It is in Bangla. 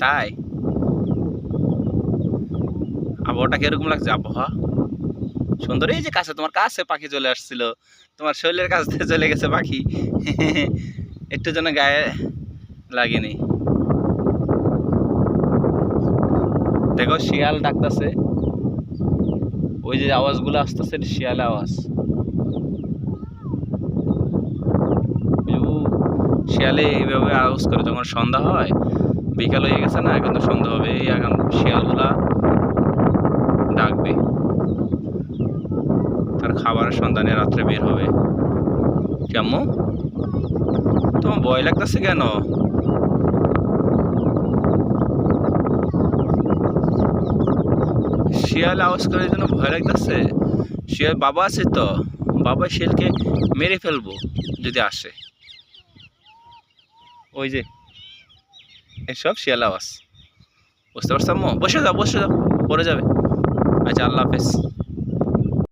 তাই আবহাওয়াটা কিরকম লাগছে? আবহাওয়া সুন্দর। এই যে কাছে, তোমার কাছে পাখি চলে আসছিল, তোমার শরীরের কাছ থেকে চলে গেছে পাখি। একটু যেন গায়ে লাগেনি। দেখো শিয়াল ডাকতেছে, ওই যে আওয়াজগুলো আসতেছে শিয়াল আওয়াজ। শিয়ালে এইভাবে আওয়াজ করে যখন সন্ধ্যা হয়, বিকাল হয়ে গেছে না, এখন তো সন্ধ্যা হবে, এই এখন শিয়ালগুলা ডাকবে, তার খাবারের সন্ধানে রাত্রে বের হবে। কেমন তোমার ভয় লাগতেছে কেন? শিয়াল আওয়াজ করে জন্য ভয় লাগতেছে? শিয়াল বাবা আছে তো, বাবা শিয়ালকে মেরে ফেলবো যদি আসে। ওই যে এসব শিয়াল আওয়াজ, বুঝতে পারছো আম্মু? বসে যাও, বসে যাও, পড়ে যাবে। আচ্ছা, আল্লাহ হাফেজ।